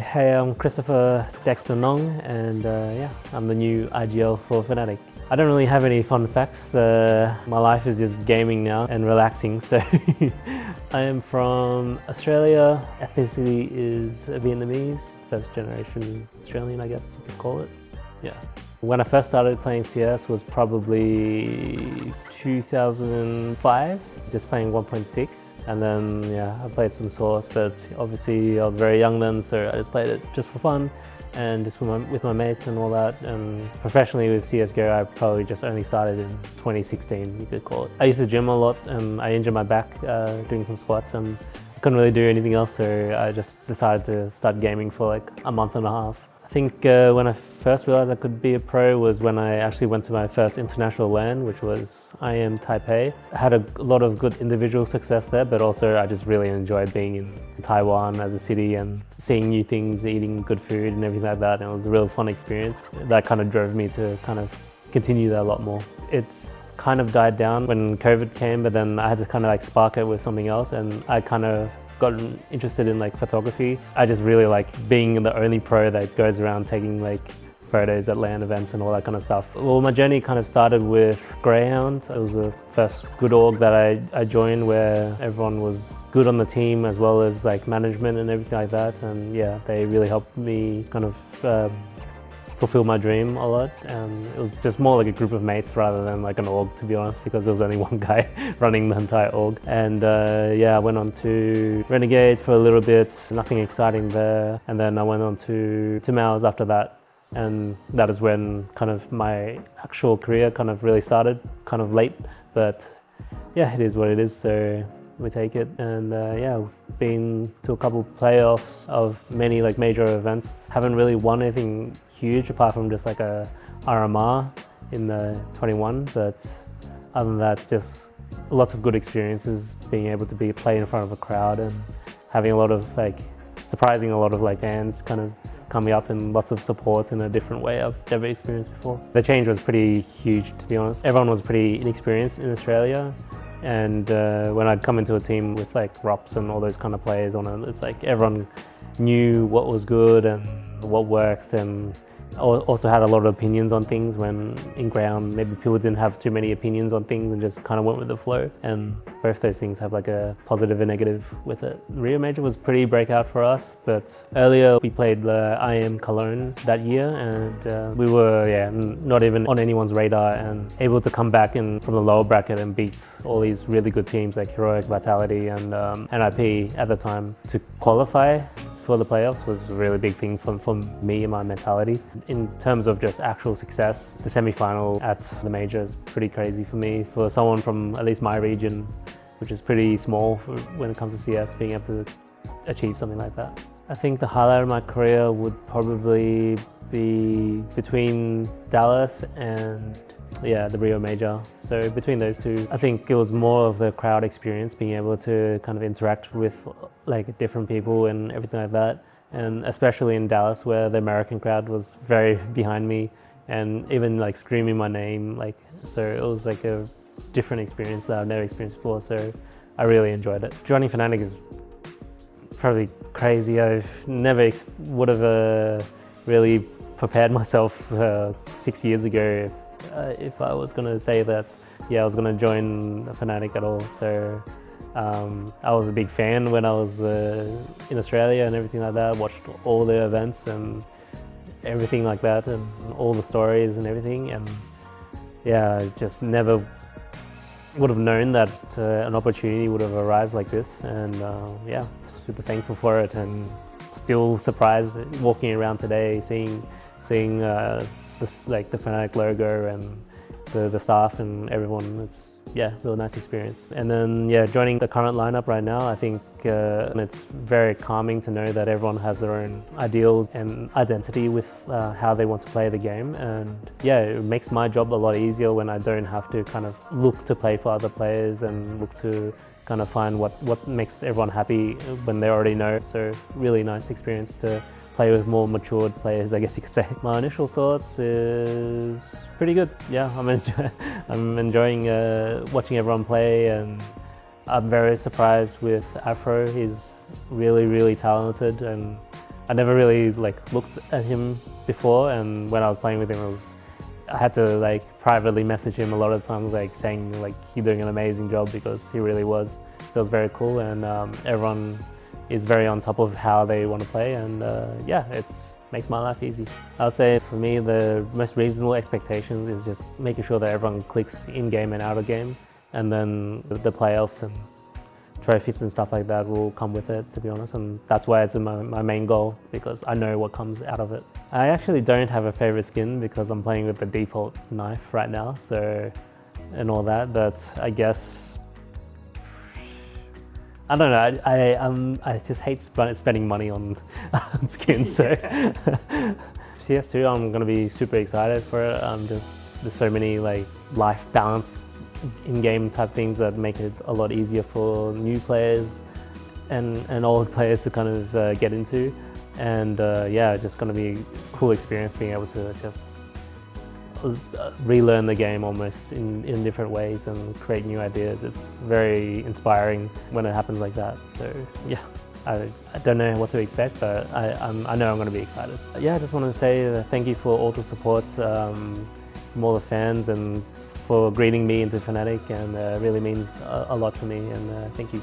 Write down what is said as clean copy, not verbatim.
Hey, I'm Christopher Dexter Nong, and yeah, I'm the new IGL for FNATIC. I don't really have any fun facts. My life is just gaming now and relaxing. So I am from Australia. Ethnicity is Vietnamese, first generation Australian, I guess you could call it. Yeah. When I first started playing CS was probably 2005, just playing 1.6. And then, yeah, I played some Source, but obviously I was very young then, so I just played it just for fun and just with my mates and all that. And professionally with CSGO, I probably just only started in 2016, you could call it. I used to gym a lot and I injured my back doing some squats and I couldn't really do anything else, so I just decided to start gaming for like a month and a half. I think when I first realized I could be a pro was when I actually went to my first international LAN, which was IM Taipei. I had a lot of good individual success there, but also I just really enjoyed being in Taiwan as a city and seeing new things, eating good food and everything like that. And it was a real fun experience. That kind of drove me to kind of continue that a lot more. It's kind of died down when COVID came, but then I had to kind of like spark it with something else, and I kind of gotten interested in like photography. I just really like being the only pro that goes around taking like photos at LAN events and all that kind of stuff. Well, my journey kind of started with Greyhound. It was the first good org that I joined, where everyone was good on the team as well as like management and everything like that. And yeah, they really helped me kind of fulfill my dream a lot. It was just more like a group of mates rather than like an org, to be honest, because there was only one guy running the entire org. And yeah, I went on to Renegades for a little bit, nothing exciting there. And then I went on to Mouse after that. And that is when kind of my actual career kind of really started, kind of late, but yeah, it is what it is. So we take it, and yeah, we've been to a couple playoffs of many like major events. Haven't really won anything huge apart from just like a RMR in the 21, but other than that, just lots of good experiences, being able to play in front of a crowd and having a lot of like surprising a lot of like fans kind of coming up and lots of support in a different way I've never experienced before. The change was pretty huge, to be honest. Everyone was pretty inexperienced in Australia. And when I'd come into a team with like Rops and all those kind of players on it, it's like everyone knew what was good and what worked, and also had a lot of opinions on things, when in ground maybe people didn't have too many opinions on things and just kind of went with the flow. And both those things have like a positive and negative with it. Rio Major was pretty breakout for us, but earlier we played the IM Cologne that year, and we were not even on anyone's radar, and able to come back in from the lower bracket and beat all these really good teams like Heroic, Vitality and NIP at the time to qualify for the playoffs was a really big thing for me and my mentality. In terms of just actual success, the semi-final at the major is pretty crazy for me, for someone from at least my region, which is pretty small when it comes to CS, being able to achieve something like that. I think the highlight of my career would probably be between Dallas and the Rio Major. So between those two, I think it was more of the crowd experience, being able to kind of interact with like different people and everything like that. And especially in Dallas, where the American crowd was very behind me and even like screaming my name. So it was like a different experience that I've never experienced before. So I really enjoyed it. Joining FNATIC is probably crazy. I've never would have really prepared myself 6 years ago if I was going to say that, I was going to join FNATIC at all. So I was a big fan when I was in Australia and everything like that. Watched all the events and everything like that, and all the stories and everything. And yeah, I just never would have known that an opportunity would have arisen like this. And yeah, super thankful for it, and still surprised walking around today, seeing like the FNATIC logo and the staff and everyone. It's real nice experience. And then joining the current lineup right now, I think it's very calming to know that everyone has their own ideals and identity with how they want to play the game. And it makes my job a lot easier when I don't have to kind of look to play for other players and look to kind of find what makes everyone happy when they already know. So really nice experience to play with more matured players, I guess you could say. My initial thoughts is pretty good. Yeah, I'm enjoying watching everyone play, and I'm very surprised with Afro. He's really, really talented, and I never really like looked at him before, and when I was playing with him, I had to like privately message him a lot of times, like saying like he's doing an amazing job, because he really was. So it was very cool, and everyone is very on top of how they want to play, and yeah, it makes my life easy. I would say for me, the most reasonable expectations is just making sure that everyone clicks in-game and out-of-game, and then the playoffs and trophies and stuff like that will come with it, to be honest, and that's why it's my main goal, because I know what comes out of it. I actually don't have a favorite skin because I'm playing with the default knife right now, so, and all that, but I guess, I don't know, I just hate spending money on skins, so CS2, I'm gonna be super excited for it. There's so many like life balance in-game type things that make it a lot easier for new players and old players to kind of get into, and yeah, just going to be a cool experience being able to just relearn the game almost in different ways and create new ideas. It's very inspiring when it happens like that. So yeah, I don't know what to expect, but I know I'm going to be excited. Yeah, I just want to say thank you for all the support from all the fans, and for greeting me into FNATIC, and really means a lot for me, and thank you.